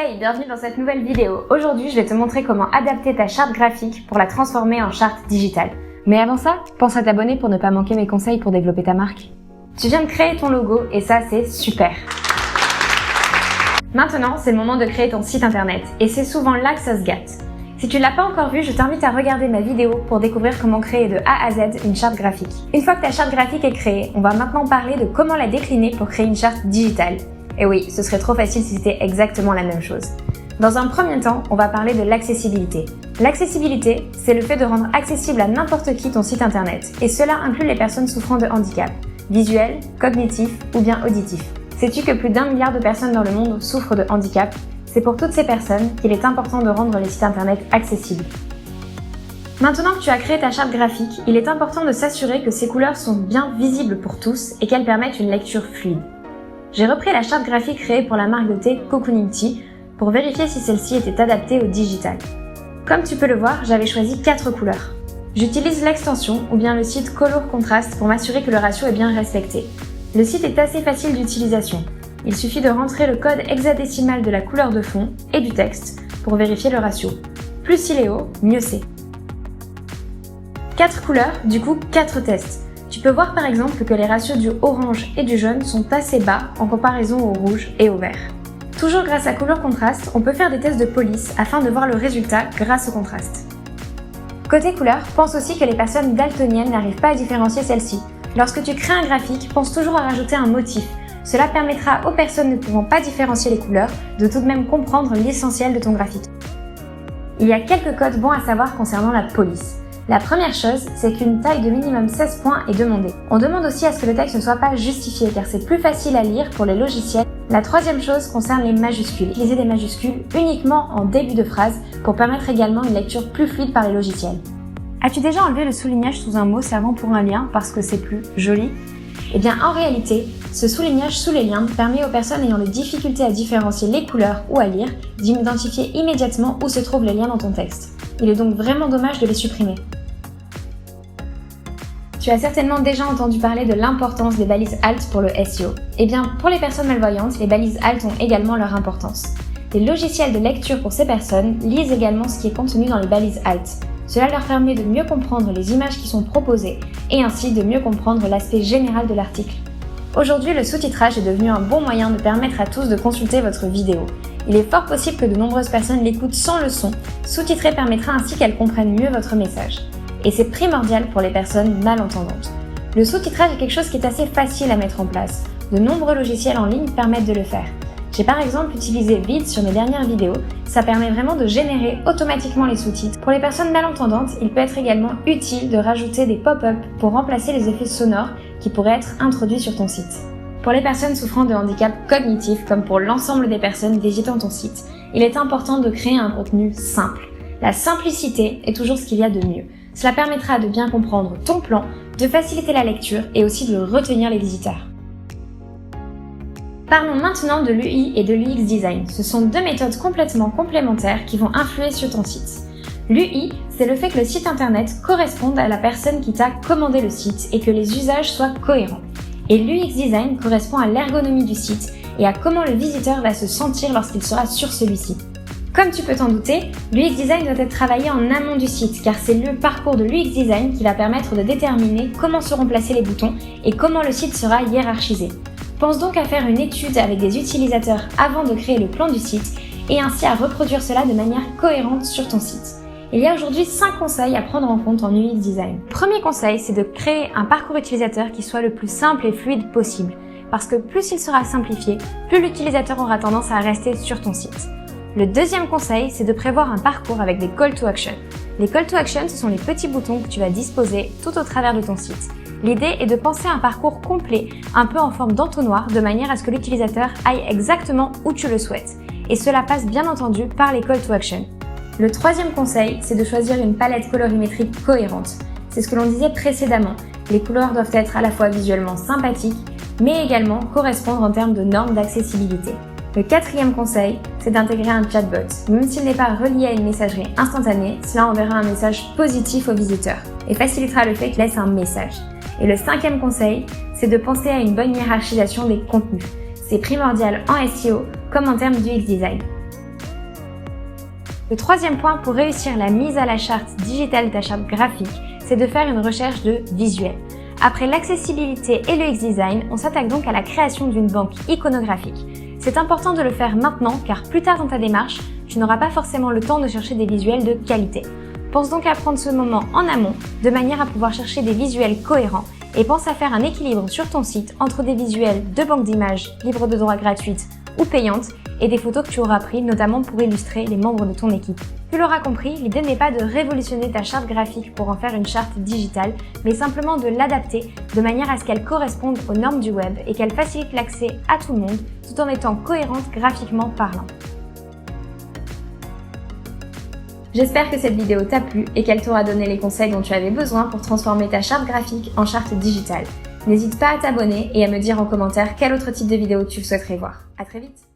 Hey, bienvenue dans cette nouvelle vidéo. Aujourd'hui, je vais te montrer comment adapter ta charte graphique pour la transformer en charte digitale. Mais avant ça, pense à t'abonner pour ne pas manquer mes conseils pour développer ta marque. Tu viens de créer ton logo et ça, c'est super. Maintenant, c'est le moment de créer ton site internet et c'est souvent là que ça se gâte. Si tu l'as pas encore vu, je t'invite à regarder ma vidéo pour découvrir comment créer de A à Z une charte graphique. Une fois que ta charte graphique est créée, on va maintenant parler de comment la décliner pour créer une charte digitale. Et oui, ce serait trop facile si c'était exactement la même chose. Dans un premier temps, on va parler de l'accessibilité. L'accessibilité, c'est le fait de rendre accessible à n'importe qui ton site internet, et cela inclut les personnes souffrant de handicap, visuel, cognitif ou bien auditif. Sais-tu que plus d'1 milliard de personnes dans le monde souffrent de handicap? C'est pour toutes ces personnes qu'il est important de rendre les sites internet accessibles. Maintenant que tu as créé ta charte graphique, il est important de s'assurer que ces couleurs sont bien visibles pour tous et qu'elles permettent une lecture fluide. J'ai repris la charte graphique créée pour la marque de thé Cocooning Tea pour vérifier si celle-ci était adaptée au digital. Comme tu peux le voir, j'avais choisi 4 couleurs. J'utilise l'extension ou bien le site Color Contrast pour m'assurer que le ratio est bien respecté. Le site est assez facile d'utilisation. Il suffit de rentrer le code hexadécimal de la couleur de fond et du texte pour vérifier le ratio. Plus il est haut, mieux c'est. 4 couleurs, du coup 4 tests. Tu peux voir par exemple que les ratios du orange et du jaune sont assez bas en comparaison au rouge et au vert. Toujours grâce à Color Contrast, on peut faire des tests de police afin de voir le résultat grâce au contraste. Côté couleur, pense aussi que les personnes daltoniennes n'arrivent pas à différencier celles-ci. Lorsque tu crées un graphique, pense toujours à rajouter un motif. Cela permettra aux personnes ne pouvant pas différencier les couleurs de tout de même comprendre l'essentiel de ton graphique. Il y a quelques codes bons à savoir concernant la police. La première chose, c'est qu'une taille de minimum 16 points est demandée. On demande aussi à ce que le texte ne soit pas justifié car c'est plus facile à lire pour les logiciels. La troisième chose concerne les majuscules. Utiliser des majuscules uniquement en début de phrase pour permettre également une lecture plus fluide par les logiciels. As-tu déjà enlevé le soulignage sous un mot servant pour un lien parce que c'est plus joli? Eh bien en réalité, ce soulignage sous les liens permet aux personnes ayant des difficultés à différencier les couleurs ou à lire d'identifier immédiatement où se trouvent les liens dans ton texte. Il est donc vraiment dommage de les supprimer. Tu as certainement déjà entendu parler de l'importance des balises alt pour le SEO. Eh bien, pour les personnes malvoyantes, les balises alt ont également leur importance. Les logiciels de lecture pour ces personnes lisent également ce qui est contenu dans les balises alt. Cela leur permet de mieux comprendre les images qui sont proposées et ainsi de mieux comprendre l'aspect général de l'article. Aujourd'hui, le sous-titrage est devenu un bon moyen de permettre à tous de consulter votre vidéo. Il est fort possible que de nombreuses personnes l'écoutent sans le son. Sous-titrer permettra ainsi qu'elles comprennent mieux votre message. Et c'est primordial pour les personnes malentendantes. Le sous-titrage est quelque chose qui est assez facile à mettre en place. De nombreux logiciels en ligne permettent de le faire. J'ai par exemple utilisé Vid sur mes dernières vidéos, ça permet vraiment de générer automatiquement les sous-titres. Pour les personnes malentendantes, il peut être également utile de rajouter des pop-up pour remplacer les effets sonores qui pourraient être introduits sur ton site. Pour les personnes souffrant de handicap cognitif, comme pour l'ensemble des personnes visitant ton site, il est important de créer un contenu simple. La simplicité est toujours ce qu'il y a de mieux. Cela permettra de bien comprendre ton plan, de faciliter la lecture et aussi de retenir les visiteurs. Parlons maintenant de l'UI et de l'UX design. Ce sont deux méthodes complètement complémentaires qui vont influer sur ton site. L'UI, c'est le fait que le site internet corresponde à la personne qui t'a commandé le site et que les usages soient cohérents. Et l'UX design correspond à l'ergonomie du site et à comment le visiteur va se sentir lorsqu'il sera sur celui-ci. Comme tu peux t'en douter, l'UX design doit être travaillé en amont du site car c'est le parcours de l'UX design qui va permettre de déterminer comment seront placés les boutons et comment le site sera hiérarchisé. Pense donc à faire une étude avec des utilisateurs avant de créer le plan du site et ainsi à reproduire cela de manière cohérente sur ton site. Il y a aujourd'hui 5 conseils à prendre en compte en UX design. Premier conseil, c'est de créer un parcours utilisateur qui soit le plus simple et fluide possible parce que plus il sera simplifié, plus l'utilisateur aura tendance à rester sur ton site. Le deuxième conseil, c'est de prévoir un parcours avec des call to action. Les call to action, ce sont les petits boutons que tu vas disposer tout au travers de ton site. L'idée est de penser à un parcours complet, un peu en forme d'entonnoir, de manière à ce que l'utilisateur aille exactement où tu le souhaites. Et cela passe bien entendu par les call to action. Le troisième conseil, c'est de choisir une palette colorimétrique cohérente. C'est ce que l'on disait précédemment. Les couleurs doivent être à la fois visuellement sympathiques, mais également correspondre en termes de normes d'accessibilité. Le quatrième conseil, c'est d'intégrer un chatbot. Même s'il n'est pas relié à une messagerie instantanée, cela enverra un message positif au visiteur et facilitera le fait qu'il laisse un message. Et le cinquième conseil, c'est de penser à une bonne hiérarchisation des contenus. C'est primordial en SEO comme en termes d'UX design. Le troisième point pour réussir la mise à la charte digitale de ta charte graphique, c'est de faire une recherche de visuels. Après l'accessibilité et le X-Design, on s'attaque donc à la création d'une banque iconographique. C'est important de le faire maintenant car plus tard dans ta démarche, tu n'auras pas forcément le temps de chercher des visuels de qualité. Pense donc à prendre ce moment en amont de manière à pouvoir chercher des visuels cohérents et pense à faire un équilibre sur ton site entre des visuels de banque d'images libres de droits gratuites ou payantes et des photos que tu auras prises notamment pour illustrer les membres de ton équipe. Tu l'auras compris, l'idée n'est pas de révolutionner ta charte graphique pour en faire une charte digitale, mais simplement de l'adapter de manière à ce qu'elle corresponde aux normes du web et qu'elle facilite l'accès à tout le monde tout en étant cohérente graphiquement parlant. J'espère que cette vidéo t'a plu et qu'elle t'aura donné les conseils dont tu avais besoin pour transformer ta charte graphique en charte digitale. N'hésite pas à t'abonner et à me dire en commentaire quel autre type de vidéo tu souhaiterais voir. À très vite!